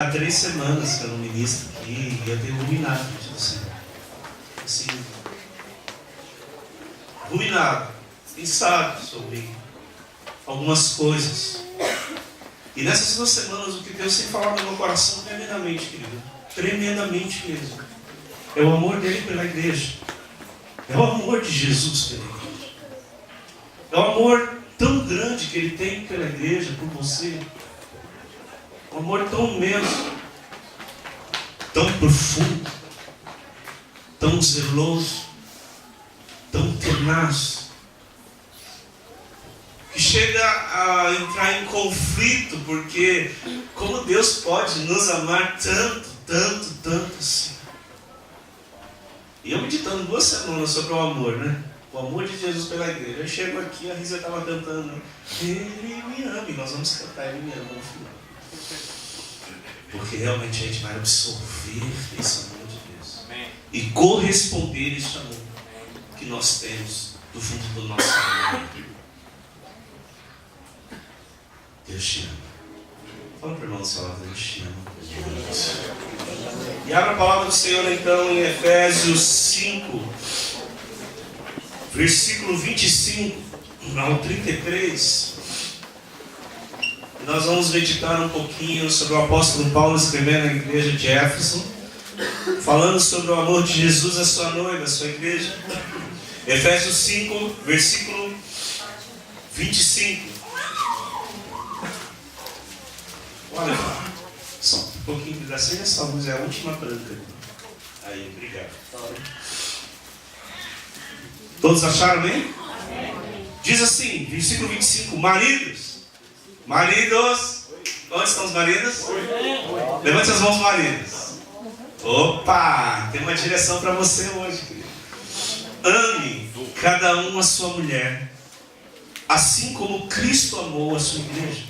Há 3 semanas que eu não ministro aqui e eu tenho ruminado, assim, ruminado, pensado sobre algumas coisas. E nessas 2 semanas o que Deus tem falado no meu coração tremendamente, querido, tremendamente mesmo, é o amor dele pela igreja, é o amor de Jesus pela igreja, é o amor tão grande que ele tem pela igreja, por você. Um amor tão imenso, tão profundo, tão zeloso, tão tenaz, que chega a entrar em conflito, porque como Deus pode nos amar tanto, tanto, tanto assim? E eu meditando 2 semanas sobre o amor, né? O amor de Jesus pela igreja. Eu chego aqui, a Risa estava cantando, Ele me ama, e nós vamos cantar Ele me ama no final. Porque realmente a gente vai absorver esse amor de Deus. Amém. E corresponder a esse amor que nós temos do fundo do nosso coração. Deus te ama. Fala para o irmão do seu lado, Deus te ama. E abra a palavra do Senhor então em Efésios 5, versículo 25 ao 33. Nós vamos meditar um pouquinho sobre o apóstolo Paulo escrevendo na igreja de Éfeso, falando sobre o amor de Jesus à sua noiva, à sua igreja. Efésios 5, versículo 25. Olha lá, só um pouquinho de assim, essa luz é a última branca. Aí, obrigado. Todos acharam bem? Diz assim, versículo 25, maridos, onde estão os maridos? Levante as mãos, maridos. Opa, tem uma direção para você hoje, querido. Ame cada um a sua mulher, assim como Cristo amou a sua igreja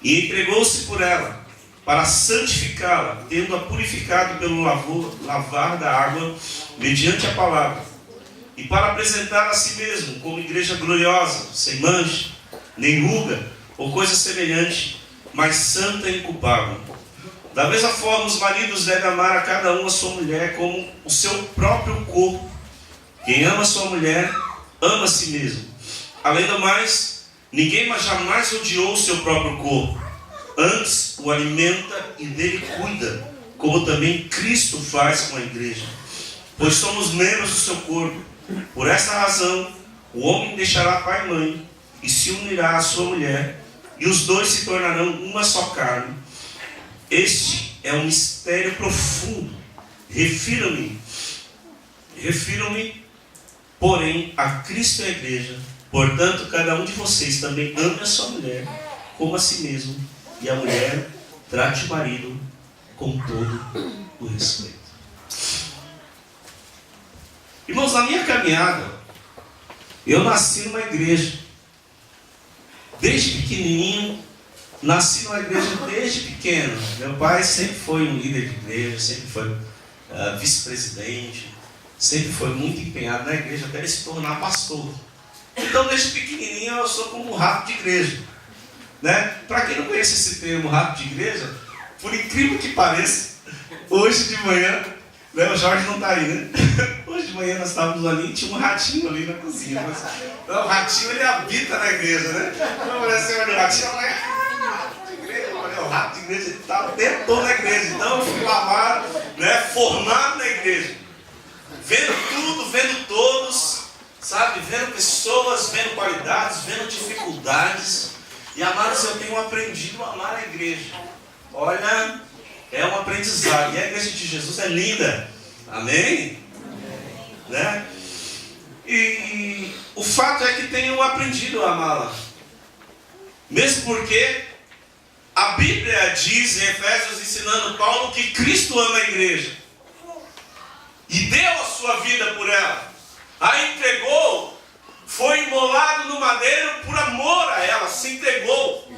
e entregou-se por ela, para santificá-la, tendo-a purificado pelo lavar da água, mediante a palavra, e para apresentar a si mesmo como igreja gloriosa, sem mancha, nem ruga, ou coisa semelhante, mas santa e inculpável. Da mesma forma, os maridos devem amar a cada um a sua mulher como o seu próprio corpo. Quem ama a sua mulher, ama a si mesmo. Além do mais, ninguém jamais odiou o seu próprio corpo. Antes, o alimenta e dele cuida, como também Cristo faz com a igreja. Pois somos membros do seu corpo. Por esta razão, o homem deixará pai e mãe, e se unirá à sua mulher, e os dois se tornarão uma só carne. Este é um mistério profundo. Refiro-me, porém, a Cristo e a igreja. Portanto, cada um de vocês também ame a sua mulher como a si mesmo, e a mulher trate o marido com todo o respeito. Irmãos, na minha caminhada, eu nasci numa igreja. Desde pequenininho, nasci numa igreja desde pequeno. Meu pai sempre foi um líder de igreja, sempre foi vice-presidente, sempre foi muito empenhado na igreja até ele se tornar pastor. Então, desde pequenininho, eu sou como um rato de igreja. Né? Para quem não conhece esse termo, rato de igreja, por incrível que pareça, hoje de manhã, né, o Jorge não está aí, né? Hoje de manhã nós estávamos ali e tinha um ratinho ali na cozinha. Mas, então, o ratinho ele habita na igreja, né? Então, você olha o ratinho, o rato de igreja estava o tempo todo na igreja. Então eu fui lavado, né, formado na igreja. Vendo tudo, vendo todos, sabe? Vendo pessoas, vendo qualidades, vendo dificuldades. E amados, eu tenho aprendido a amar a igreja. Olha, é um aprendizado. E a igreja de Jesus é linda. Amém? Né? E o fato é que tenho aprendido a amá-la. Mesmo porque a Bíblia diz em Efésios, ensinando Paulo, que Cristo ama a igreja. E deu a sua vida por ela. A entregou. Foi imolado no madeiro por amor a ela. Se entregou.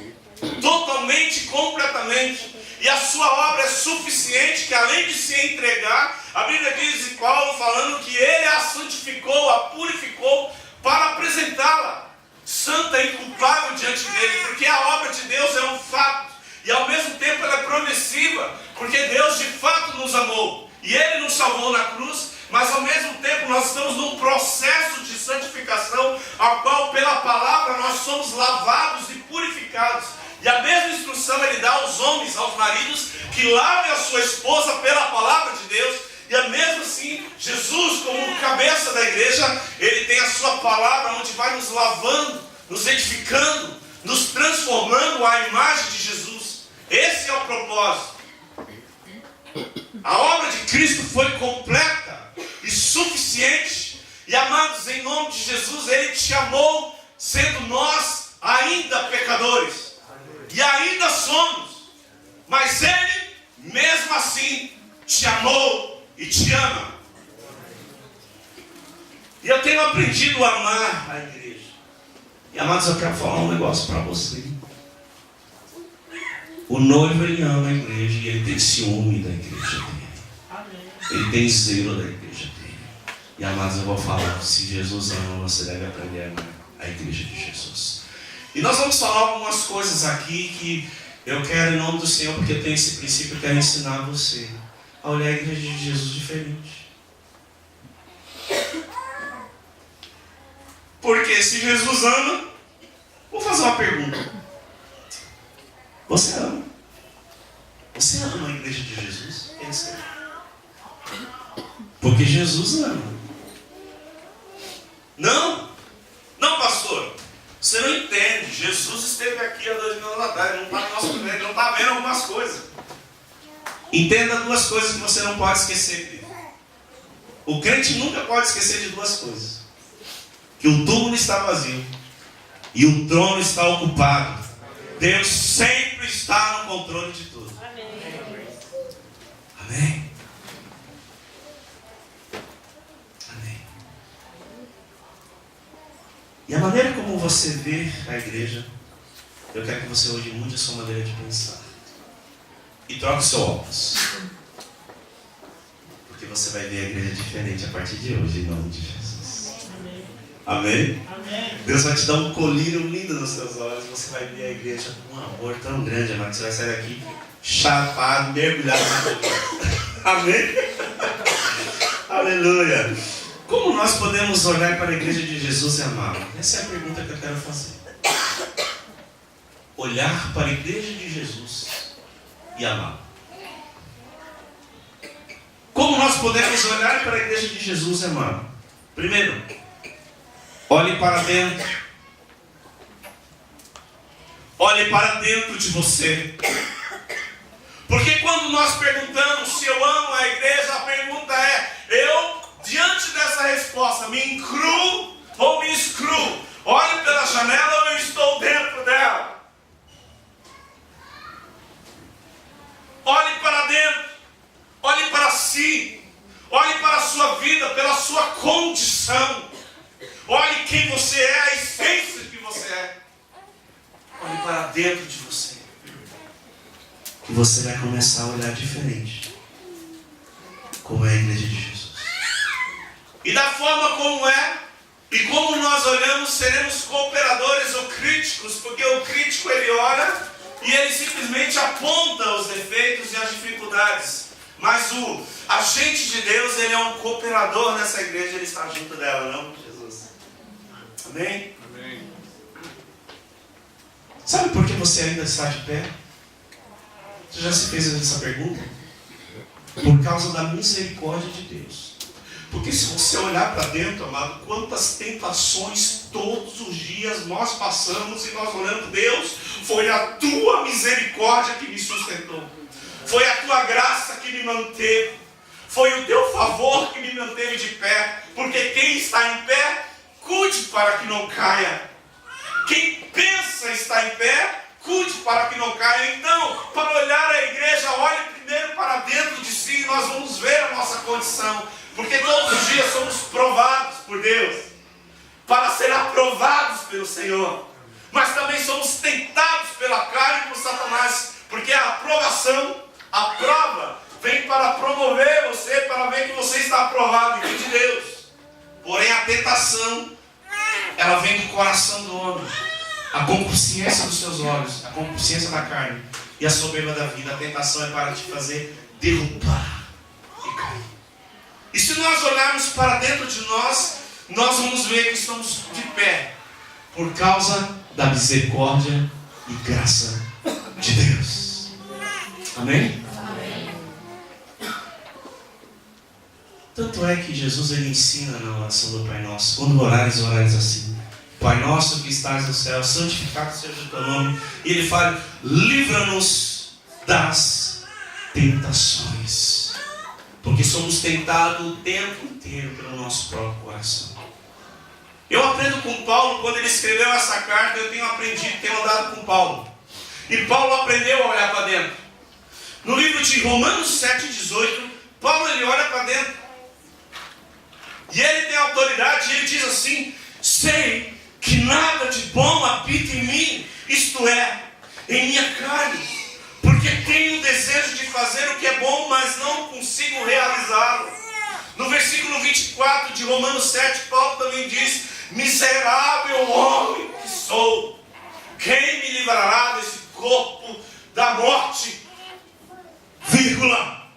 Totalmente, completamente. E a sua obra é suficiente, que além de se entregar, a Bíblia diz de Paulo falando que ele a santificou, a purificou para apresentá-la santa e inculpável diante dele, porque a obra de Deus é um fato. E ao mesmo tempo ela é progressiva, porque Deus de fato nos amou. E Ele nos salvou na cruz, mas ao mesmo tempo nós estamos num processo de santificação, ao qual pela palavra nós somos lavados e purificados. E a mesma instrução Ele dá aos homens, aos maridos, que lavem a sua esposa pela palavra de Deus. E a mesmo assim, Jesus, como cabeça da igreja, Ele tem a sua palavra, onde vai nos lavando, nos edificando, nos transformando à imagem de Jesus. Esse é o propósito. A obra de Cristo foi completa e suficiente. E amados, em nome de Jesus, Ele te amou, sendo nós ainda pecadores. E ainda somos. Mas Ele, mesmo assim, te amou e te ama. E eu tenho aprendido a amar a igreja. E amados, eu quero falar um negócio para você. O noivo, ele ama a igreja e ele tem ciúme da igreja dele. Ele tem zelo da igreja dele. E amados, eu vou falar, se Jesus ama, você deve aprender a amar a igreja de Jesus. E nós vamos falar algumas coisas aqui que eu quero, em nome do Senhor, porque eu tenho esse princípio, eu quero ensinar você a olhar a igreja de Jesus diferente. Porque se Jesus ama, vou fazer uma pergunta. Você ama? Você ama a igreja de Jesus? Pensa. Porque Jesus ama. Não, pastor. Você não entende. Jesus esteve aqui há 2000 anos atrás. Ele não está no nosso meio, ele não está vendo algumas coisas. Entenda duas coisas que você não pode esquecer, querido. O crente nunca pode esquecer de duas coisas: que o túmulo está vazio e o trono está ocupado. Deus sempre está no controle de tudo. Amém? Amém. E a maneira como você vê a igreja, eu quero que você hoje mude a sua maneira de pensar. E troque o seu óculos. Porque você vai ver a igreja diferente a partir de hoje, em nome de Jesus. Amém? Amém? Deus vai te dar um colírio lindo nos seus olhos. Você vai ver a igreja com um amor tão grande, amado, que você vai sair daqui chapado, mergulhado na igreja. Amém? Aleluia. Como nós podemos olhar para a igreja de Jesus e amá-la? Essa é a pergunta que eu quero fazer. Olhar para a igreja de Jesus e amá-la. Como nós podemos olhar para a igreja de Jesus e amá-la? Primeiro, olhe para dentro. Olhe para dentro de você. Porque quando nós perguntamos se eu amo a igreja, a pergunta é: eu, diante dessa resposta, me incluo ou me excluo? Olho pela janela ou eu estou dentro dela? Olhe para dentro. Olhe para si. Olhe para a sua vida, pela sua condição. Olhe quem você é, a essência que você é. Olhe para dentro de você. E você vai começar a olhar diferente. Como é a igreja de Jesus. E da forma como é, e como nós olhamos, seremos cooperadores ou críticos. Porque o crítico, ele olha e ele simplesmente aponta os defeitos e as dificuldades. Mas o agente de Deus, ele é um cooperador nessa igreja, ele está junto dela, não? Jesus. Amém? Amém. Sabe por que você ainda está de pé? Você já se fez essa pergunta? Por causa da misericórdia de Deus. Porque se você olhar para dentro, amado, quantas tentações todos os dias nós passamos e nós olhando: Deus, foi a tua misericórdia que me sustentou. Foi a tua graça que me manteve. Foi o teu favor que me manteve de pé. Porque quem está em pé, cuide para que não caia. Quem pensa estar em pé, cuide para que não caia. Então, para olhar a igreja, olhe primeiro para dentro de si e nós vamos ver a nossa condição. Porque todos os dias somos provados por Deus, para ser aprovados pelo Senhor. Mas também somos tentados pela carne e por Satanás. Porque a aprovação, a prova, vem para promover você, para ver que você está aprovado em Deus. Porém a tentação, ela vem do coração do homem. A concupiscência dos seus olhos, a concupiscência da carne, e a soberba da vida. A tentação é para te fazer derrubar e cair. E se nós olharmos para dentro de nós, nós vamos ver que estamos de pé por causa da misericórdia e graça de Deus. Amém? Amém. Tanto é que Jesus ele ensina na oração do Pai Nosso, quando orares assim: Pai Nosso que estás no céu, santificado seja o teu nome. E ele fala: livra-nos das tentações, porque somos tentados o tempo inteiro pelo nosso próprio coração. Eu aprendo com Paulo, quando ele escreveu essa carta, eu tenho aprendido, tenho andado com Paulo. E Paulo aprendeu a olhar para dentro. No livro de Romanos 7,18, Paulo ele olha para dentro. E ele tem autoridade, e ele diz assim: sei que nada de bom habita em mim, isto é, em minha carne, porque tenho o desejo de fazer o que é bom, mas não consigo realizá-lo. No versículo 24 de Romanos 7, Paulo também diz: miserável homem que sou, quem me livrará desse corpo da morte? Vírgula,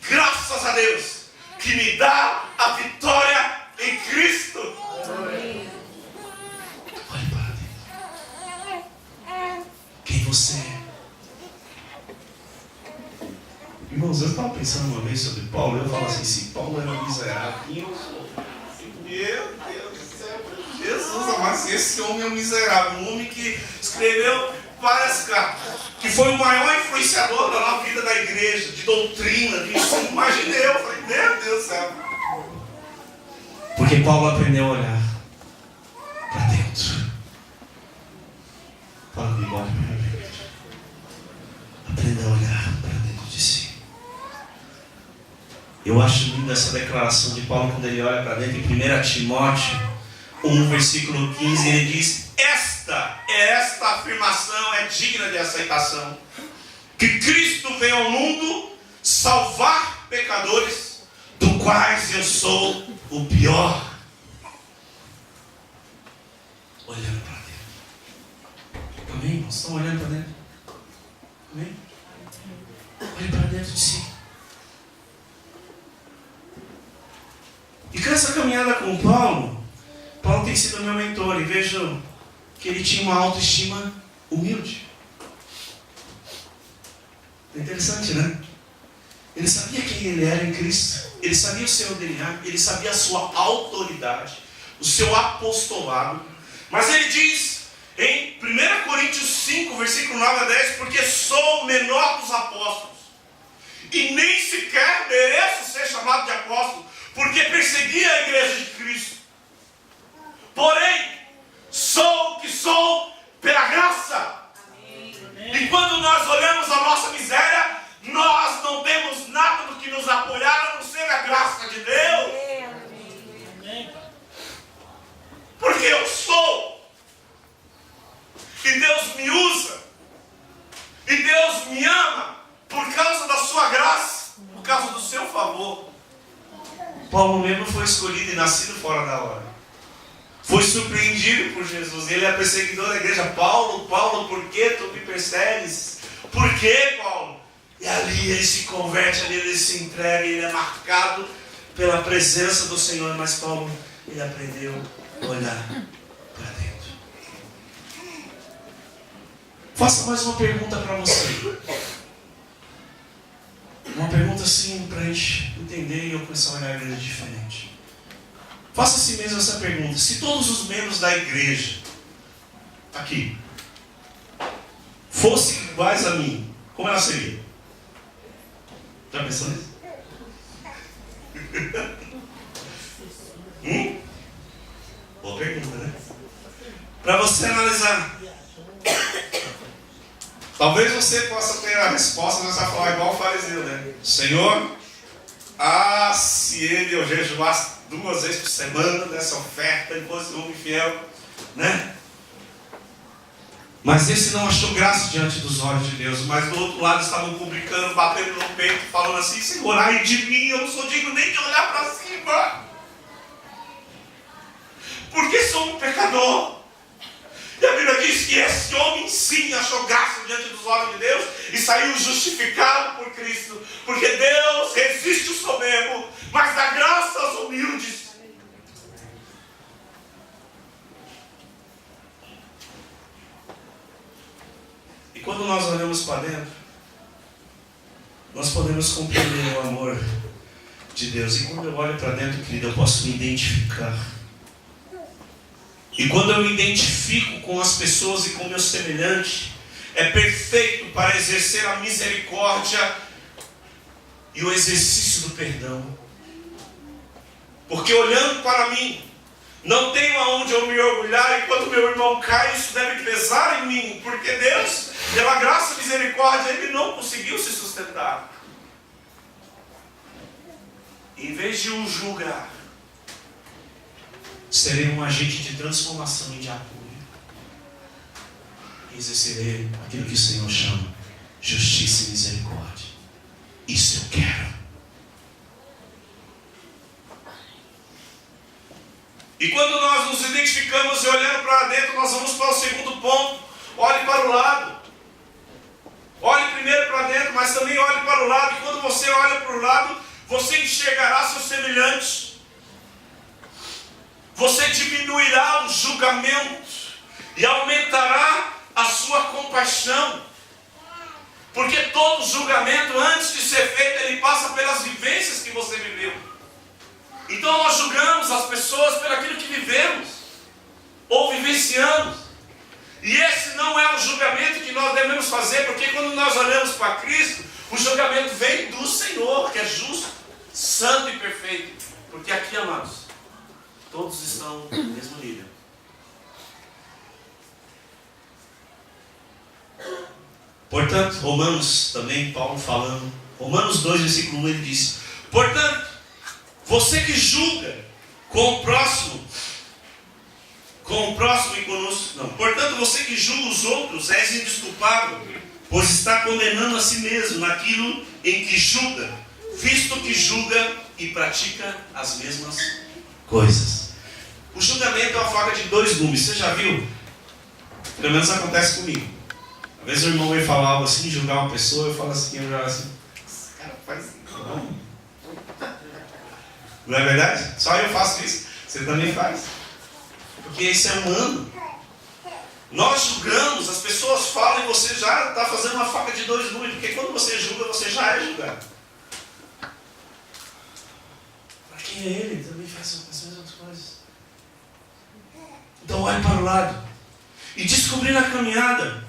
graças a Deus que me dá a vitória em Cristo. Olhe para dentro. Quem você é? Irmãos, eu estava pensando uma vez sobre Paulo, eu falo assim: se Paulo era miserável, quem eu sou? Meu Deus do céu, Jesus, mas esse homem é um miserável, um homem que escreveu várias cartas, que foi o maior influenciador da vida da igreja, de doutrina, de ensino. Imaginei, eu falei: meu Deus do céu. Porque Paulo aprendeu a olhar para dentro. Fala comigo, olha para dentro. Aprenda a olhar para dentro de si. Eu acho linda essa declaração de Paulo quando ele olha para dentro. Em 1 Timóteo 1, versículo 15, ele diz: esta afirmação é digna de aceitação, que Cristo veio ao mundo salvar pecadores, do quais eu sou o pior. Olhando para dentro. Amém, irmãos? Estão olhando para dentro? Amém? Olhe para dentro de si. E com essa caminhada com Paulo tem sido meu mentor, e vejo que ele tinha uma autoestima humilde. É interessante, né? Ele sabia quem ele era em Cristo, ele sabia o seu DNA, ele sabia a sua autoridade, o seu apostolado. Mas ele diz em 1 Coríntios 5, versículo 9 a 10, porque sou o menor dos apóstolos, e nem sequer mereço ser chamado de apóstolo, porque persegui a igreja de Cristo. Porém, sou o que sou pela graça. E quando nós olhamos a nossa miséria, nós não temos nada do que nos apoiar, a não ser a graça de Deus. Porque eu sou. E Deus me usa. E Deus me ama por causa da sua graça, por causa do seu favor. Paulo mesmo foi escolhido e nascido fora da hora. Foi surpreendido por Jesus. Ele é perseguidor da igreja. Paulo, por que tu me persegues? Por que, Paulo? E ali ele se converte, ali ele se entrega, ele é marcado pela presença do Senhor. Mas Paulo, ele aprendeu a olhar para dentro. Faça mais uma pergunta para você. Uma pergunta assim para a gente entender e eu começar a olhar a igreja diferente. Faça a si mesmo essa pergunta: se todos os membros da igreja aqui fossem iguais a mim, como ela seria? Já pensou nisso? Boa pergunta, né? Para você analisar. Talvez você possa ter a resposta, mas vai falar igual o fariseu, né? Senhor, se eu jejuasse 2 vezes por semana dessa oferta, ele fosse um homem fiel, né? Mas esse não achou graça diante dos olhos de Deus. Mas do outro lado estavam publicando, batendo no peito, falando assim: Senhor, ai de mim, eu não sou digno nem de olhar para cima, porque sou um pecador. E a Bíblia diz que esse homem sim achou graça diante dos olhos de Deus e saiu justificado por Cristo. Porque Deus resiste o soberbo, mas dá graça aos humildes. E quando nós olhamos para dentro, nós podemos compreender o amor de Deus. E quando eu olho para dentro, querido, eu posso me identificar. E quando eu me identifico com as pessoas e com o meu semelhante, é perfeito para exercer a misericórdia e o exercício do perdão. Porque olhando para mim, não tenho aonde eu me orgulhar, e quando meu irmão cai, isso deve pesar em mim, porque Deus, pela graça e misericórdia, Ele não conseguiu se sustentar. Em vez de o julgar, serei um agente de transformação e de apoio. E exercerei aquilo que o Senhor chama justiça e misericórdia. Isso eu quero. E quando nós nos identificamos e olhando para dentro, nós vamos para o segundo ponto. Olhe para o lado. Olhe primeiro para dentro, mas também olhe para o lado. E quando você olha para o lado, você enxergará seus semelhantes. Você diminuirá o julgamento e aumentará a sua compaixão. Porque todo julgamento, antes de ser feito, ele passa pelas vivências que você viveu. Então nós julgamos as pessoas por aquilo que vivemos ou vivenciamos. E esse não é o julgamento que nós devemos fazer, porque quando nós olhamos para Cristo, o julgamento vem do Senhor, que é justo, santo e perfeito. Porque aqui, amados, todos estão no mesmo nível. Portanto, Romanos também, Paulo falando, Romanos 2, versículo 1, ele diz: portanto, você que julga com o próximo e conosco, não. Portanto, você que julga os outros, és indesculpável, pois está condenando a si mesmo naquilo em que julga, visto que julga e pratica as mesmas coisas. O julgamento é uma faca de dois gumes. Você já viu? Pelo menos acontece comigo. Às vezes o irmão vai falar algo assim, julgar uma pessoa, eu falo assim, esse cara faz isso. Não é verdade? Só eu faço isso. Você também faz. Porque isso é humano. Nós julgamos, as pessoas falam e você já está fazendo uma faca de dois gumes. Porque quando você julga, você já é julgado. Para quem é ele? Ele também faz as mesmas coisas. Então olhe para o lado. E descobrir na caminhada.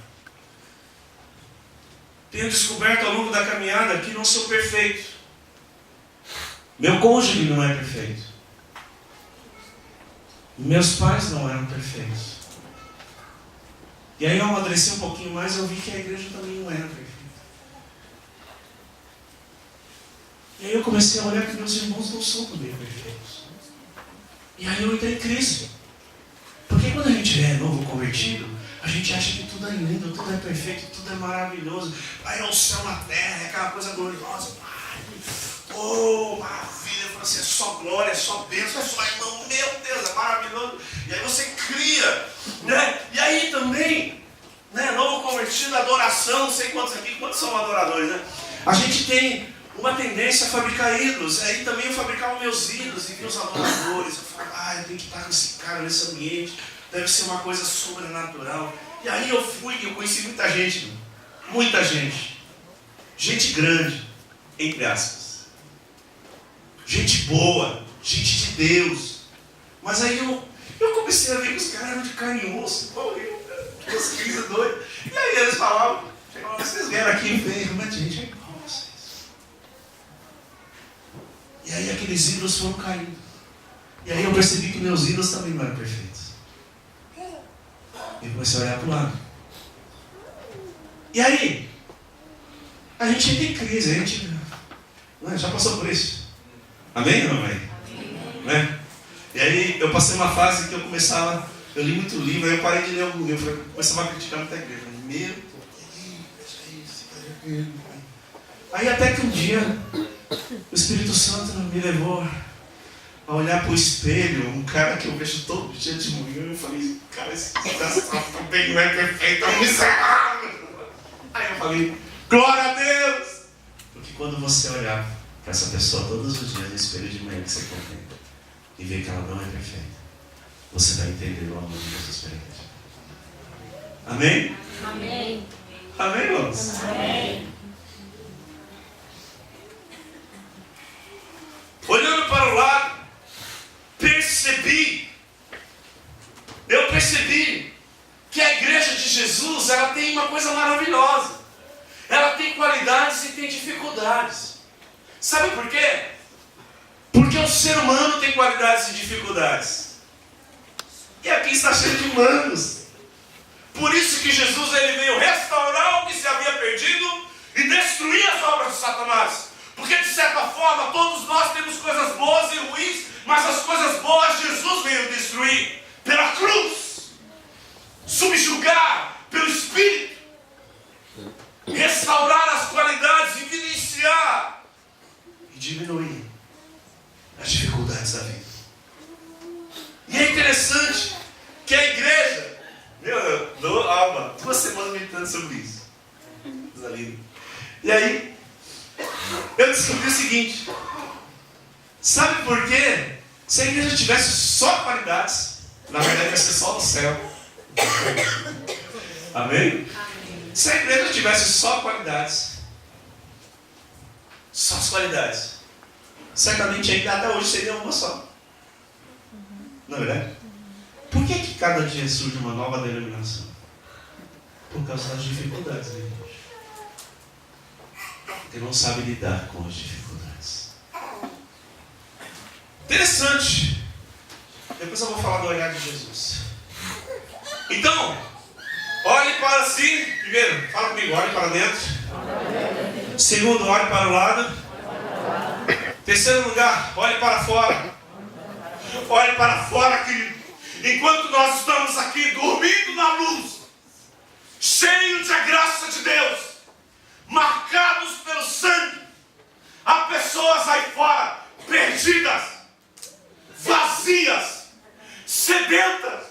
Tenho descoberto ao longo da caminhada que não sou perfeito. Meu cônjuge não é perfeito. Meus pais não eram perfeitos. E aí eu amadureci um pouquinho mais e eu vi que a igreja também não era perfeita. E aí eu comecei a olhar que meus irmãos não são também perfeitos. E aí eu entrei em crise. Porque quando a gente é novo convertido, a gente acha que tudo é lindo, tudo é perfeito, tudo é maravilhoso. Aí é o céu na terra, é aquela coisa gloriosa. Oh, maravilha, você é só glória, é só bênção, é só irmão, meu Deus, é maravilhoso. E aí você cria, né? E aí também, né, novo convertido, adoração, não sei quantos são adoradores, né? A gente tem uma tendência a fabricar ídolos, aí também eu fabricava meus ídolos e vi os adoradores. Eu falava, eu tenho que estar com esse cara nesse ambiente, deve ser uma coisa sobrenatural. E aí eu conheci muita gente, gente grande, entre aspas. Gente boa, gente de Deus. Mas aí eu comecei a ver que os caras eram de carne e osso. As crises doidas. E aí eles falavam, vocês vieram aqui e veem, mas gente é igual a vocês. E aí aqueles ídolos foram caindo. E aí eu percebi que meus ídolos também não eram perfeitos. E eu comecei a olhar para o lado. E aí, a gente entra em crise, a gente já passou por isso. Amém ou não amém? Né? E aí eu passei uma fase que eu li muito livro, aí eu parei de ler algum livro, eu começava a criticar muita igreja. Meu Deus, aí até que um dia o Espírito Santo me levou a olhar para o espelho, um cara que eu vejo todo dia de manhã, eu falei, cara, esse desgraçado também não é perfeito, é um miserável. Aí eu falei, glória a Deus! Porque quando você olhar para essa pessoa todos os dias no espelho de manhã que você contempla e ver que ela não é perfeita, você vai entender o amor de Jesus pela igreja. Amém? Amém. Amém, irmãos? Amém. Olhando para o lado, eu percebi que a igreja de Jesus, ela tem uma coisa maravilhosa. Ela tem qualidades e tem dificuldades. Sabe por quê? Porque o ser humano tem qualidades e dificuldades. E aqui está cheio de humanos. Por isso que Jesus ele veio restaurar o que se havia perdido e destruir as obras de Satanás. Porque de certa forma todos nós temos coisas boas e ruins, mas as coisas boas Jesus veio destruir pela cruz, subjugar pelo Espírito, restaurar as qualidades, evidenciar e diminuir as dificuldades da vida. E é interessante que a igreja, eu dou 2 semanas meditando sobre isso. E aí eu descobri o seguinte: sabe por quê? Se a igreja tivesse só qualidades, na verdade ia ser só no céu. Amém? Se a igreja tivesse só qualidades, só as qualidades, certamente ainda até hoje seria uma só. Não é verdade? Por que cada dia surge uma nova denominação? Por causa das dificuldades da igreja. Porque não sabe lidar com as dificuldades. Interessante. Depois eu vou falar do olhar de Jesus. Então, olhe para si. Primeiro, fala comigo, olhe para dentro. Segundo, olhe para o lado. Terceiro lugar, olhe para fora. Olhe para fora, querido. Enquanto nós estamos aqui dormindo na luz, cheios da graça de Deus, marcados pelo sangue, há pessoas aí fora perdidas, vazias, sedentas,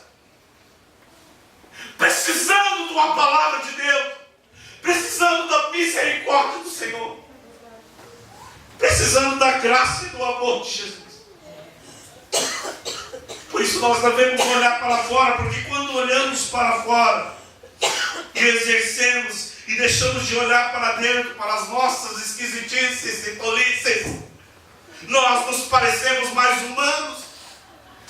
precisando de uma palavra de Deus, precisando da misericórdia do Senhor, precisando da graça e do amor de Jesus. Por isso nós devemos olhar para fora, porque quando olhamos para fora e exercemos e deixamos de olhar para dentro, para as nossas esquisitices e tolices, nós nos parecemos mais humanos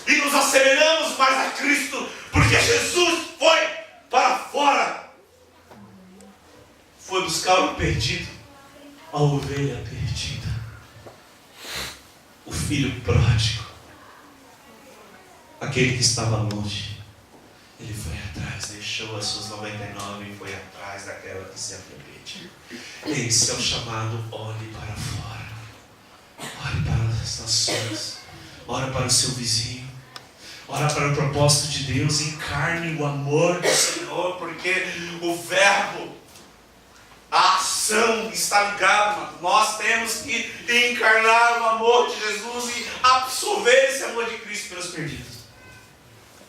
e nos assemelhamos mais a Cristo, porque Jesus foi para fora, foi buscar o perdido, a ovelha perdida, o filho pródigo, aquele que estava longe. Ele foi atrás, deixou as suas 99 e foi atrás daquela que se havia perdido. Esse é o chamado: olhe para fora, olhe para as nações, olhe para o seu vizinho, olhe para o propósito de Deus, encarne o amor do Senhor, porque o verbo, a ação está ligada, mano. Nós temos que encarnar o amor de Jesus e absorver esse amor de Cristo pelos perdidos.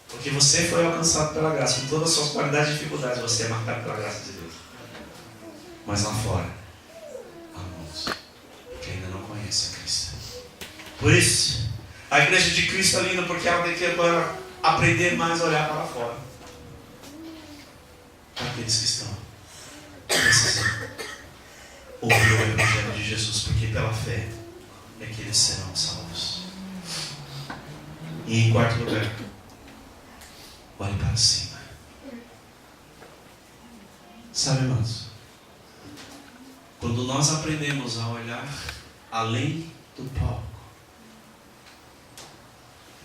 Porque você foi alcançado pela graça, com todas as suas qualidades e dificuldades, você é marcado pela graça de Deus. Mas lá fora, há muitos que ainda não conhecem a Cristo. Por isso, a igreja de Cristo é linda, porque ela tem que aprender mais a olhar para fora. Para aqueles que estão precisando ouvir o Evangelho de Jesus, porque pela fé é que eles serão salvos. E em quarto lugar, olhe para cima. Sabe, irmãos, quando nós aprendemos a olhar além do palco,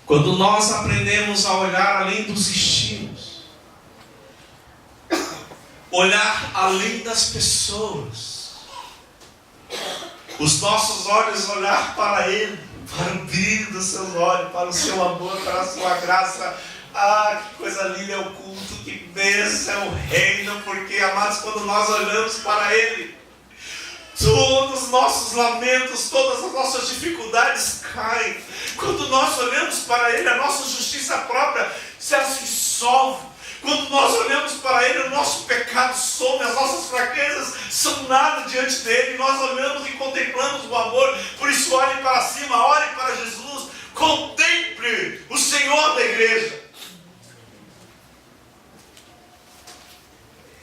quando nós aprendemos a olhar além dos estilos, olhar além das pessoas, os nossos olhos olhar para Ele, para o brilho dos seus olhos, para o seu amor, para a sua graça. Ah, que coisa linda é o culto, que bênção é o reino, porque, amados, quando nós olhamos para Ele, todos os nossos lamentos, todas as nossas dificuldades caem. Quando nós olhamos para Ele, a nossa justiça própria se dissolve. Quando nós olhamos para Ele, o nosso pecado some, as nossas fraquezas são nada diante dEle. Nós olhamos e contemplamos o amor. Por isso, olhe para cima, olhe para Jesus, contemple o Senhor da igreja.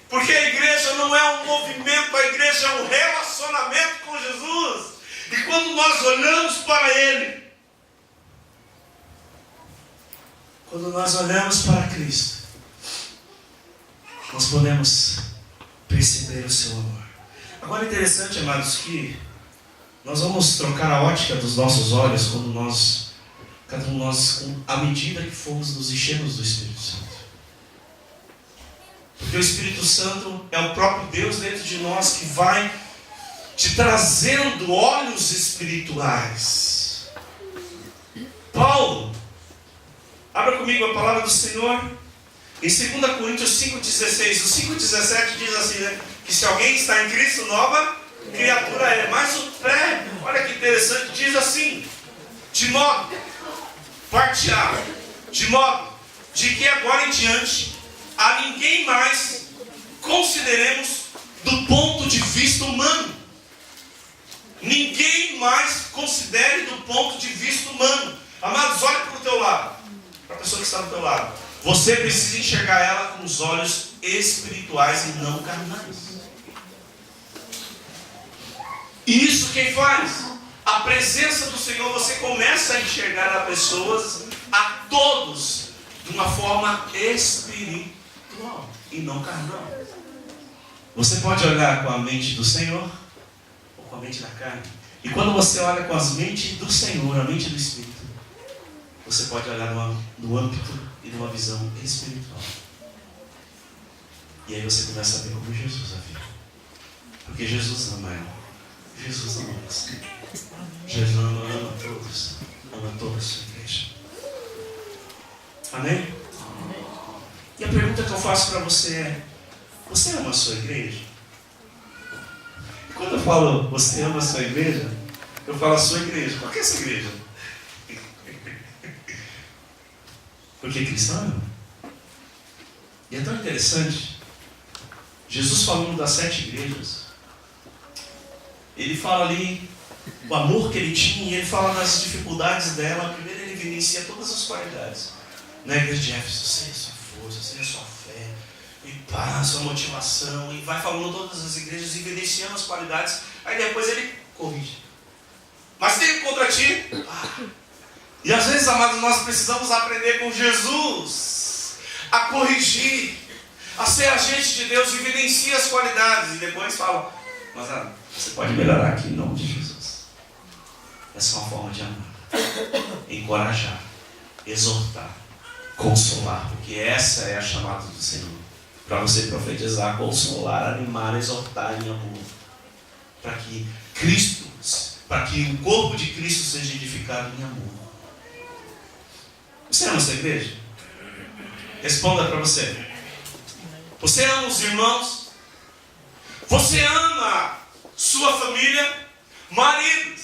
Porque a igreja não é um movimento, a igreja é um relacionamento com Jesus. E quando nós olhamos para Ele, quando nós olhamos para Cristo, nós podemos perceber o seu amor. Agora é interessante, amados, que nós vamos trocar a ótica dos nossos olhos quando nós, cada um de nós, à medida que formos nos enchermos do Espírito Santo. Porque o Espírito Santo é o próprio Deus dentro de nós que vai te trazendo olhos espirituais. Paulo, abra comigo a palavra do Senhor em 2 Coríntios 5,16. O 5,17 diz assim, né? Que se alguém está em Cristo, nova criatura é. Mas o pré, olha que interessante, diz assim: de modo, parte A, de modo de que agora em diante a ninguém mais consideremos do ponto de vista humano. Ninguém mais considere do ponto de vista humano. Amados, olha para o teu lado, para a pessoa que está do teu lado. Você precisa enxergar ela com os olhos espirituais e não carnais. E isso quem faz? A presença do Senhor, você começa a enxergar a pessoas, a todos, de uma forma espiritual e não carnal. Você pode olhar com a mente do Senhor ou com a mente da carne. E quando você olha com as mentes do Senhor, a mente do Espírito, você pode olhar no âmbito e numa visão espiritual. E aí você começa a ver como Jesus a viu. Porque Jesus ama ela. Jesus ama você. Jesus ama todos. Ama toda a sua igreja. Amém? E a pergunta que eu faço para você é: você ama a sua igreja? Quando eu falo você ama a sua igreja, eu falo a sua igreja. Qual que é a sua igreja? Porque Cristo ama. E é tão interessante. Jesus falando das 7 igrejas, ele fala ali o amor que ele tinha, e ele fala das dificuldades dela. Primeiro ele evidencia todas as qualidades. Na igreja de Éfeso, você é a sua força, você é a sua fé, e paz, sua motivação, e vai falando todas as igrejas, evidenciando as qualidades. Aí depois ele corrige. Mas tem contra ti? E às vezes, amados, nós precisamos aprender com Jesus a corrigir, a ser agente de Deus, evidencia as qualidades e depois fala: mas você pode melhorar aqui em nome de Jesus. Essa é uma forma de amar, encorajar, exortar, consolar, porque essa é a chamada do Senhor, para você profetizar, consolar, animar, exortar em amor, para que Cristo, para que o corpo de Cristo seja edificado em amor. Você ama essa igreja? Responda para você. Você ama os irmãos? Você ama sua família? Maridos,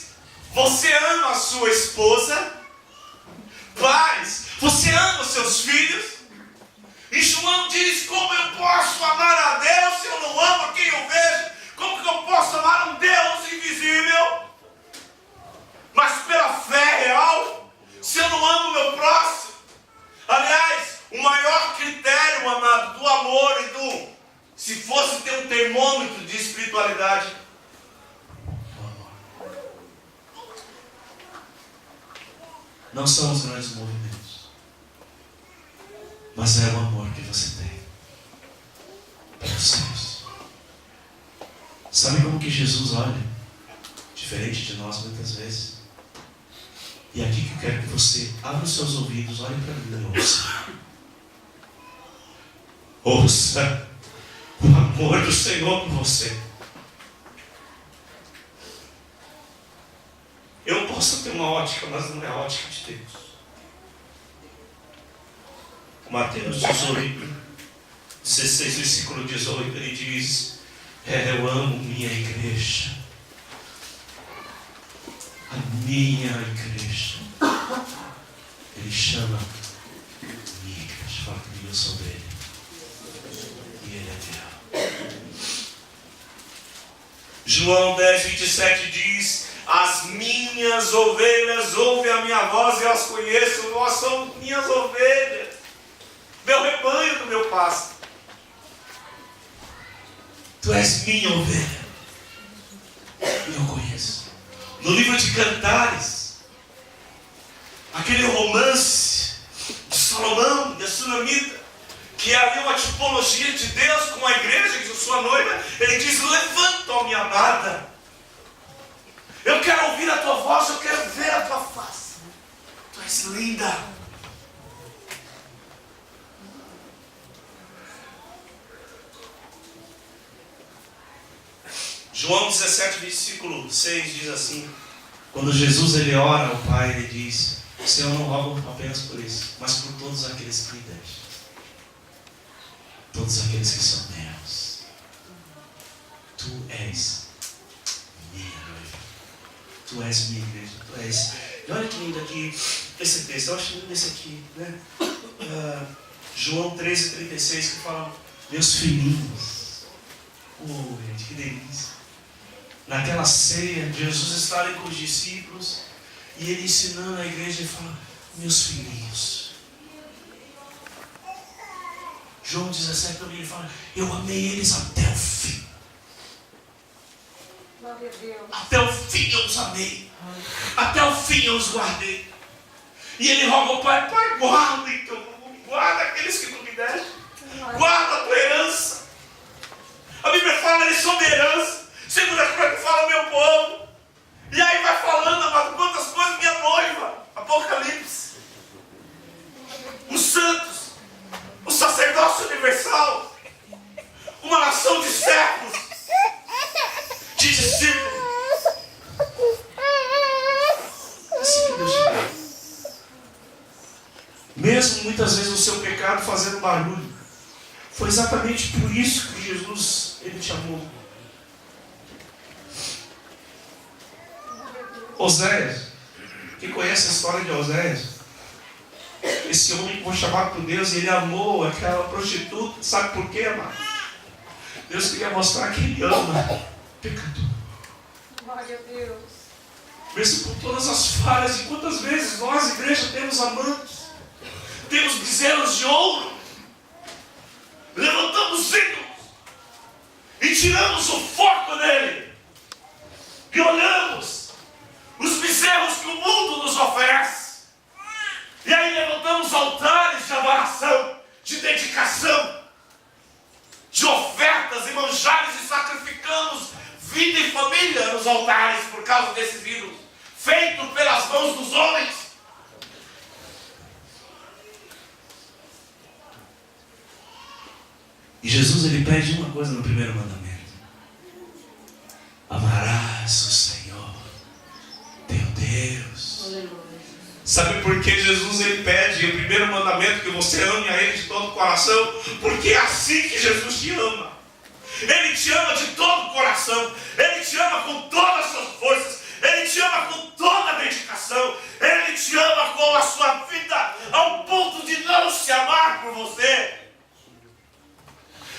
você ama a sua esposa? Pais, você ama os seus filhos? E João diz: como eu posso amar a Deus se eu não amo a quem eu vejo? Como que eu posso amar um Deus invisível, mas pela fé real, se eu não amo o meu próximo? Aliás, o maior critério, amado, do amor e do... se fosse ter um termômetro de espiritualidade, o amor. Não são os grandes movimentos, mas é o amor que você tem para os seus. Sabe como que Jesus olha? Diferente de nós muitas vezes. E aqui que eu quero que você abra os seus ouvidos, olhe para mim e ouça. Ouça o amor do Senhor por você. Eu posso ter uma ótica, mas não é a ótica de Deus. Mateus 18, 16, versículo 18, ele diz: eu amo minha igreja. a minha igreja. Ele chama minha igreja. Fala comigo, eu sou dele. E ele é meu. João 10:27 diz: as minhas ovelhas ouvem a minha voz e eu as conheço. Nós somos minhas ovelhas. Meu rebanho do meu pasto. Tu és minha ovelha. E eu conheço. No livro de Cantares, aquele romance de Salomão e a Sunamita, que havia uma tipologia de Deus com a igreja, de sua noiva, ele diz: levanta, ó minha amada. Eu quero ouvir a tua voz, eu quero ver a tua face. Tu és linda. João 17, versículo 6 diz assim: quando Jesus ele ora ao Pai, ele diz: Senhor, eu não rogo apenas por isso, mas por todos aqueles que me deste, todos aqueles que são meus. Tu és minha noiva, tu és minha igreja, tu és. E olha que lindo aqui esse texto, eu acho lindo esse aqui, né? João 13:36, que fala: meus filhinhos. Oh, gente, que delícia. Naquela ceia, Jesus está ali com os discípulos e ele ensinando a igreja e fala: meus filhinhos. João 17 também ele fala: eu amei eles até o fim. Até o fim eu os amei. Até o fim eu os guardei. E ele roga ao Pai: Pai, guarda então, guarda aqueles que tu me deste. Guarda a tua herança. A Bíblia fala: eles são minha herança. Segunda coisa que fala: meu povo. E aí vai falando, amado, quantas coisas, minha noiva. Apocalipse. Os santos. O sacerdócio universal. Uma nação de séculos. De discípulos. Assim que Deus te dá. Mesmo muitas vezes o seu pecado fazendo barulho. Foi exatamente por isso que Jesus, ele te amou. Oséias, quem conhece a história de Oséias? Esse homem que foi chamado por Deus, ele amou aquela prostituta. Sabe por quê, amado? Deus queria mostrar que ele ama pecador. Glória a Deus. Mesmo com todas as falhas, e quantas vezes nós, igreja, temos amantes, temos bezerros de ouro, levantamos ídolos e tiramos o foco dele e olhamos os bezerros que o mundo nos oferece, e aí levantamos altares de adoração, de dedicação, de ofertas e manjares, e sacrificamos vida e família nos altares por causa desses ídolos feitos pelas mãos dos homens. E Jesus, ele pede uma coisa no primeiro mandamento: amarás o Senhor teu Deus. Aleluia. Sabe por que Jesus, ele pede o primeiro mandamento que você ame a Ele de todo o coração? Porque é assim que Jesus te ama. Ele te ama de todo o coração. Ele te ama com todas as suas forças. Ele te ama com toda a dedicação. Ele te ama com a sua vida, ao ponto de não se amar por você,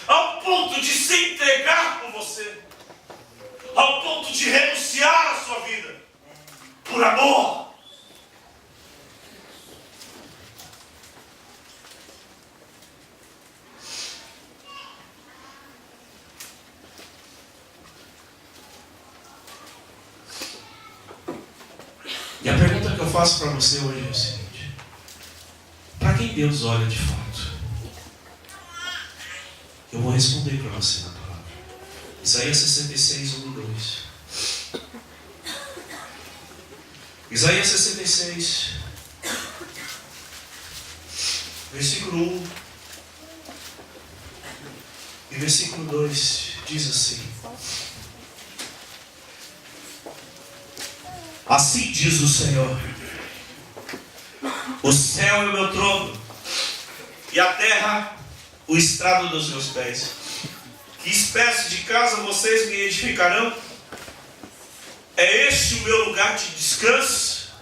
ao ponto de se entregar por você, ao ponto de renunciar à sua vida por amor. E a pergunta que eu faço para você hoje é o seguinte: para quem Deus olha de fato? Eu vou responder para você na palavra. Isaías 66, 1 e 2. Isaías 66, versículo 1 e versículo 2 diz assim: assim diz o Senhor: o céu é o meu trono, e a terra o estrado dos meus pés. Que espécie de casa vocês me edificarão? É este o meu lugar de descanso?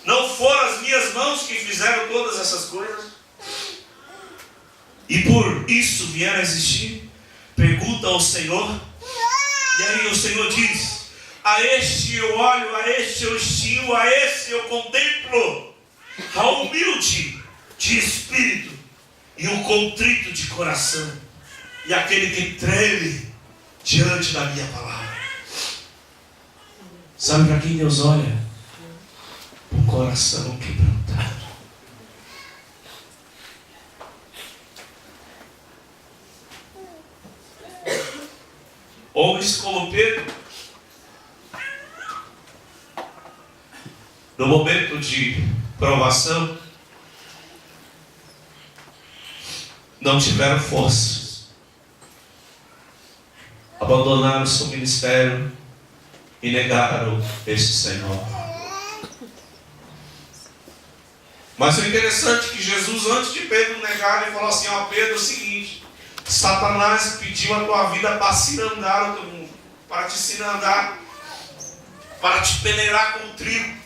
Não foram as minhas mãos que fizeram todas essas coisas? E por isso vieram a existir? Pergunta ao Senhor. E aí o Senhor diz: a este eu olho, a este eu estimo, a este eu contemplo. A humilde de espírito e o contrito de coração, e aquele que treme diante da minha palavra. Sabe para quem Deus olha? Um coração quebrantado. Homens como Pedro, no momento de provação, não tiveram forças, abandonaram seu ministério e negaram esse Senhor. Mas o interessante é que Jesus, antes de Pedro negar, ele falou assim: ó Pedro, é o seguinte, Satanás pediu a tua vida para cirandar o teu mundo, para te cirandar, para te peneirar com trigo.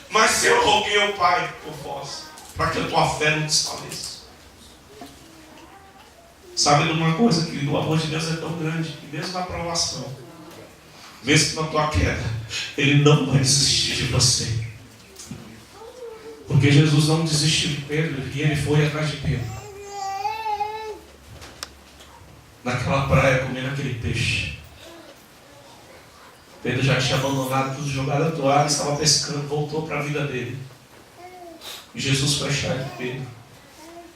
Mas eu roguei ao Pai por vós, para que a tua fé não desfaleça. Sabe de uma coisa, querido? O amor de Deus é tão grande que mesmo na provação, mesmo na tua queda, Ele não vai desistir de você. Porque Jesus não desistiu de Pedro e Ele foi atrás de Pedro. Naquela praia, comendo aquele peixe. Pedro já tinha abandonado tudo, jogado a toalha, estava pescando, voltou para a vida dele. E Jesus foi atrás de Pedro.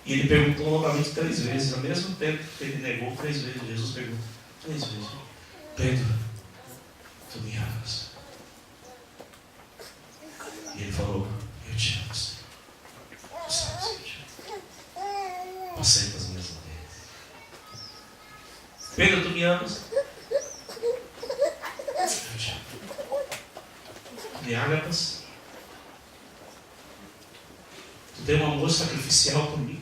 E ele perguntou novamente 3 vezes, ao mesmo tempo que ele negou 3 vezes. Jesus perguntou 3 vezes: Pedro, tu me amas? E ele falou: eu te amo, Senhor. Tu sabes que eu te amo. Apacenta as minhas ovelhas. Pedro, tu me amas? Eu te amo. Me amas? Tu tem um amor sacrificial por mim?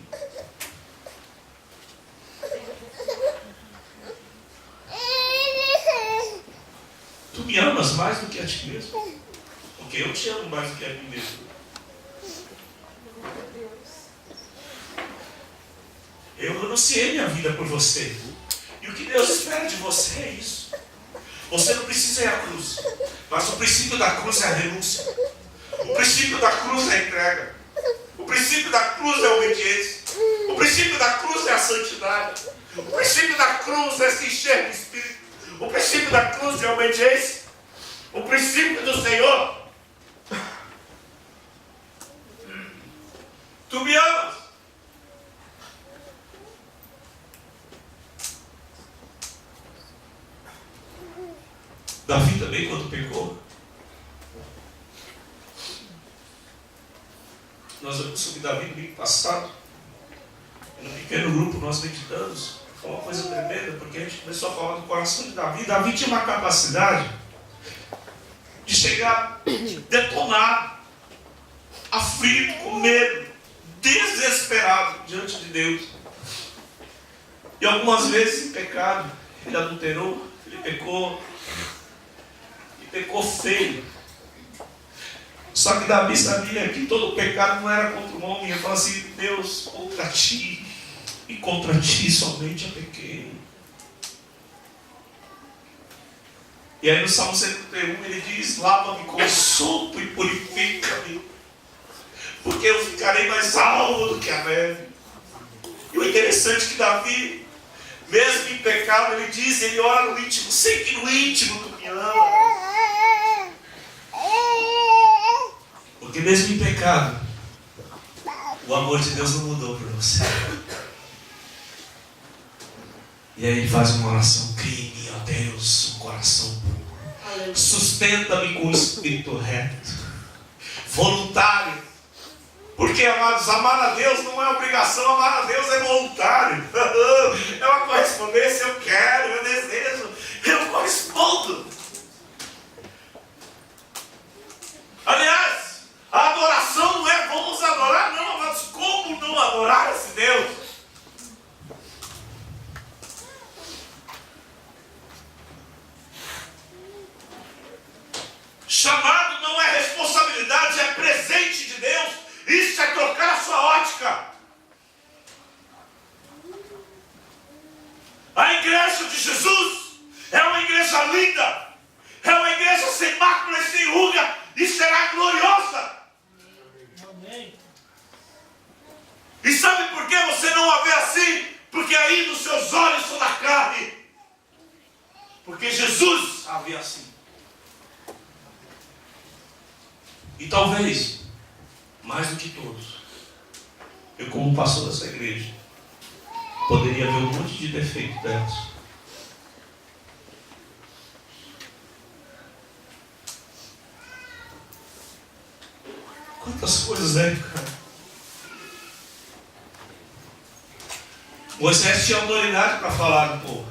Tu me amas mais do que a ti mesmo? Porque eu te amo mais do que a mim mesmo. Eu renunciei minha vida por você. E o que Deus espera de você é isso. Você não precisa ir à cruz. Mas o princípio da cruz é a renúncia. O princípio da cruz é a entrega. O princípio da cruz é a obediência. O princípio da cruz é a santidade. O princípio da cruz é se encher do Espírito. O princípio da cruz é a obediência. O princípio do Senhor. Tu me amas? Davi também, quando pecou, nós vimos sobre Davi no domingo passado, no pequeno grupo nós meditamos. Foi uma coisa tremenda, porque a gente começou a falar do coração de Davi. Davi tinha uma capacidade de chegar detonado, aflito, com medo, desesperado diante de Deus. E algumas vezes em pecado, ele adulterou, ele pecou, e pecou feio. Só que Davi sabia que todo pecado não era contra o homem. Ele falou assim: Deus, contra ti, e contra ti somente eu pequei. E aí no Salmo 131 ele diz: lava-me com sopo e purifica-me, porque eu ficarei mais alvo do que a neve. E o interessante é que Davi, mesmo em pecado, ele diz, ele ora no íntimo: sei que no íntimo tu me amas. Porque mesmo em pecado, o amor de Deus não mudou por você. E aí ele faz uma oração: cria em mim, ó Deus, um coração puro. Sustenta-me com o espírito reto, voluntário. Porque, amados, amar a Deus não é obrigação, amar a Deus é voluntário. É uma correspondência: eu quero, eu desejo, eu correspondo. Aliás, a adoração não é vamos adorar, não, mas como não adorar esse Deus? Jesus é uma igreja linda, é uma igreja sem mácula e sem ruga, e será gloriosa. Amém. E sabe por que você não a vê assim? Porque ainda os seus olhos são da carne. Porque Jesus a vê assim. E talvez, mais do que todos, eu como pastor dessa igreja, poderia ver um monte de defeito delas. Quantas coisas, né, cara? Moisés tinha autoridade para falar do povo.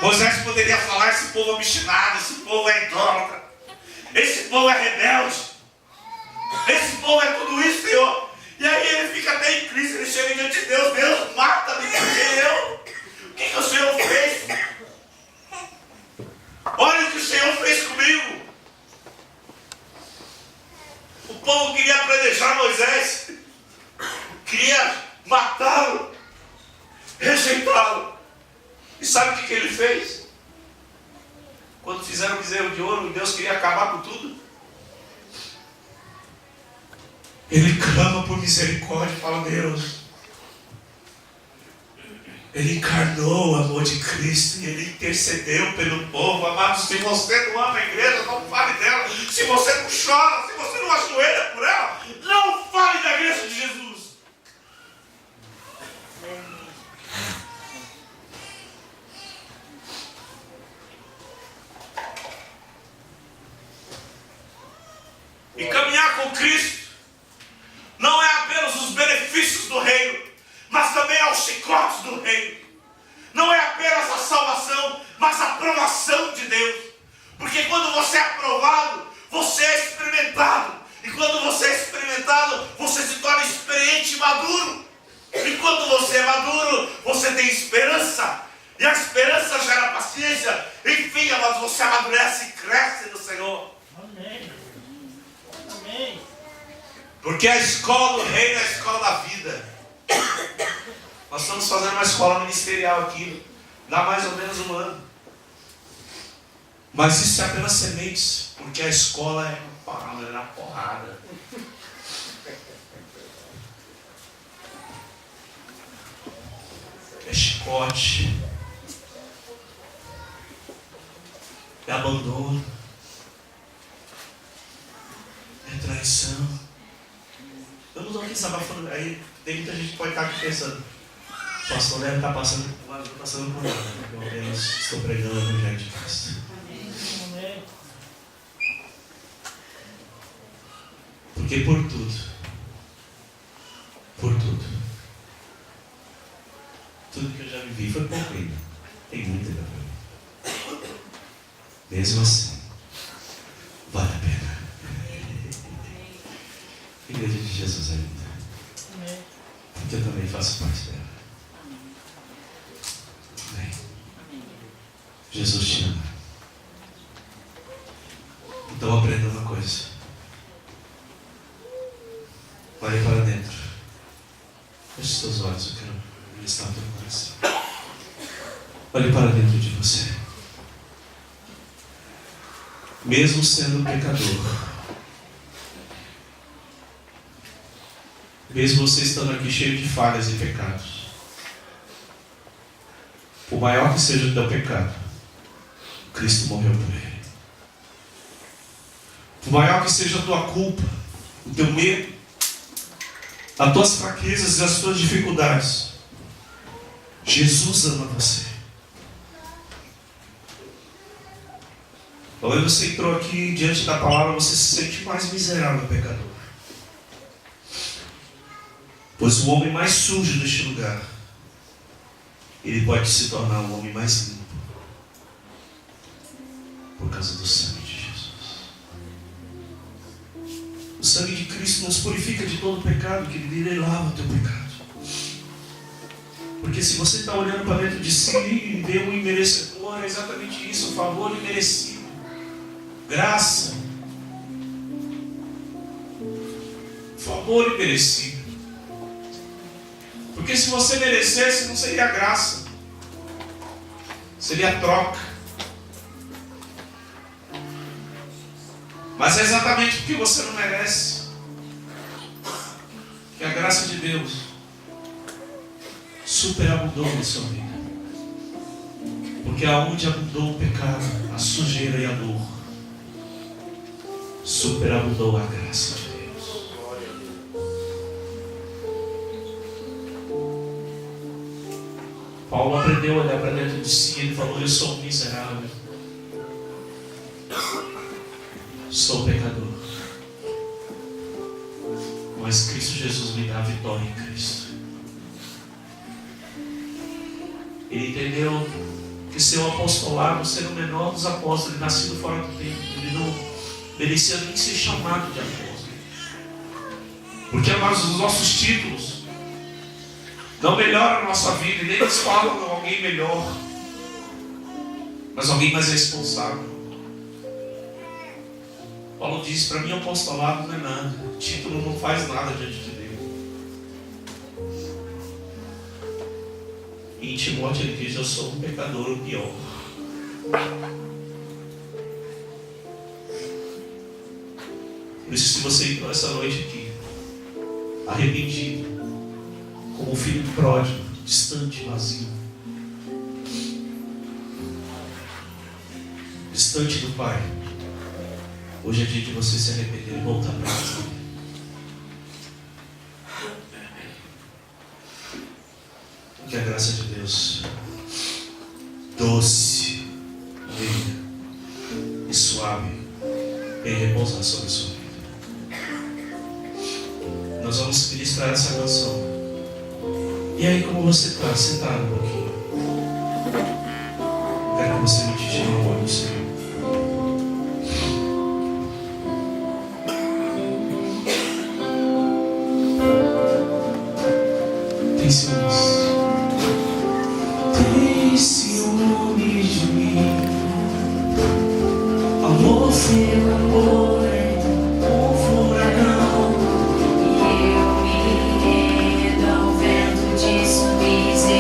Moisés poderia falar: esse povo é obstinado, esse povo é idólatra, esse povo é rebelde, esse povo é tudo isso, Senhor. E aí ele fica até em crise, ele chega diante de Deus: Deus, mata-me, porque o que o Senhor fez? Olha o que o Senhor fez comigo. O povo queria apedrejar Moisés, queria matá-lo, rejeitá-lo. E sabe o que ele fez? Quando fizeram o bezerro de ouro, Deus queria acabar com tudo. Ele clama por misericórdia e fala: Deus. Ele encarnou o amor de Cristo e ele intercedeu pelo povo. Amados, se você não ama a igreja, não fale dela. Se você não chora, se você não ajoelha por ela, não fale da igreja de Jesus. E caminhar com Cristo não é apenas os benefícios do reino, mas também é os chicotes do reino. Não é apenas a salvação, mas a aprovação de Deus. Porque quando você é aprovado, você é experimentado. E quando você é experimentado, você se torna experiente e maduro. E quando você é maduro, você tem esperança. E a esperança gera paciência. Enfim, mas você amadurece e cresce no Senhor. Amém. Amém. Porque a escola do reino é a escola da vida. Nós estamos fazendo uma escola ministerial aqui. Dá mais ou menos um ano. Mas isso é apenas sementes. Porque a escola é uma palavra, é na porrada. É chicote. É abandono. É traição. Eu não estou aqui desabafando. Aí tem muita gente que pode estar aqui pensando: o pastor deve estar passando por nada. Eu apenas estou pregando o evangelho de Cristo. Amém. Porque por tudo, tudo que eu já vivi foi pouco ainda. Tem muita ainda para mim. Mesmo assim, vale a pena. A igreja de Jesus é linda. Amém. Porque eu também faço parte dela. Amém. Jesus te ama. Então aprenda uma coisa. Olhe para dentro. Feche os seus olhos, eu quero ministrar o teu coração. Olhe para dentro de você. Mesmo sendo pecador, mesmo você estando aqui cheio de falhas e pecados, por maior que seja o teu pecado, Cristo morreu por ele. Por maior que seja a tua culpa, o teu medo, as tuas fraquezas e as tuas dificuldades, Jesus ama você. Talvez você entrou aqui diante da palavra, você se sente mais miserável, pecador. Pois o homem mais sujo deste lugar, ele pode se tornar um homem mais limpo, por causa do sangue de Jesus. O sangue de Cristo nos purifica de todo pecado, que ele lava o teu pecado. Porque se você está olhando para dentro de si e vê um imerecedor, é exatamente isso, o favor imerecido, graça, favor imerecido. Porque se você merecesse, não seria graça. Seria troca. Mas é exatamente porque você não merece que a graça de Deus superabundou na sua vida. Porque aonde abundou o pecado, a sujeira e a dor, superabundou a graça de Deus. Paulo aprendeu a olhar para dentro de si. Ele falou: eu sou um miserável, sou pecador, mas Cristo Jesus me dá a vitória em Cristo. Ele entendeu que seu apostolado, ser o menor dos apóstolos, ele nascido fora do tempo, ele não merecia nem ser chamado de apóstolo. Porque os nossos títulos não melhoram a nossa vida, e nem nos falam de alguém melhor, mas alguém mais responsável. Paulo diz: para mim apostolado não é nada, título não faz nada diante de Deus. E em Timóteo ele diz: eu sou um pecador, o pior. Por isso, se você entrou essa noite aqui arrependido, como um filho pródigo, distante, vazio, distante do Pai, hoje é dia de você se arrepender e voltar para casa. Que a graça de Deus, doce, meiga e suave, venha repousar sobre a sua vida. Nós vamos ministrar essa canção. E aí, como você está sentado um pouquinho, quero que você me dirija o olho do Senhor. Tem ciúmes. Tem ciúmes de mim. Amor, seu amor é um furacão. E eu me rendo ao vento de sua misericórdia.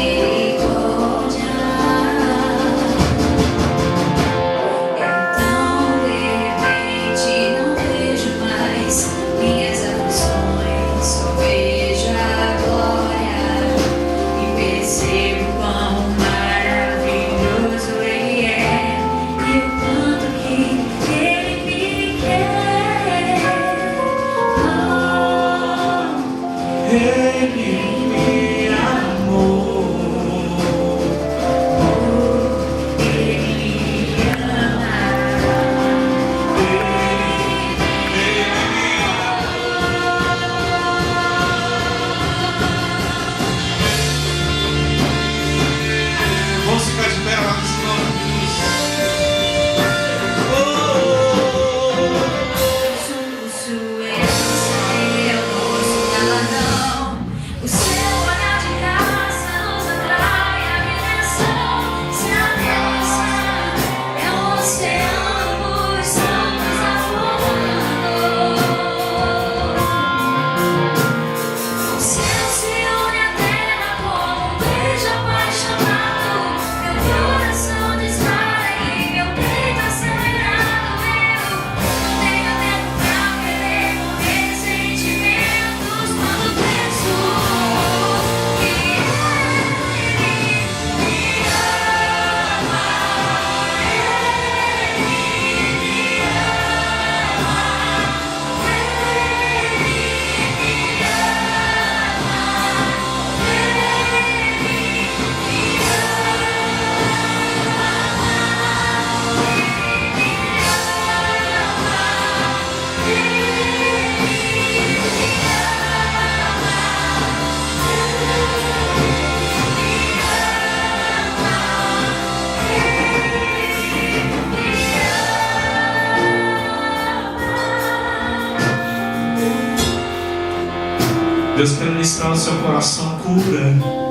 Então, de repente, não vejo mais minhas aflições, só vejo a glória e percebo quão maravilhoso Ele é e o quanto que Ele me quer. Oh, Ele me amou. Ele me ama. Vamos ficar de pé lá nesse nome de Sua essência é o nosso galardão. O seu olhar de graça nos atrai a redenção. Se a graça é um oceano, estamos afogando. O céu se une à terra como um beijo apaixonado. Meu coração dispara e meu peito acelerado. Eu não tenho tempo pra perder com ressentimentos quando penso que Ele me ama. Deus quer ministrar no seu coração cura.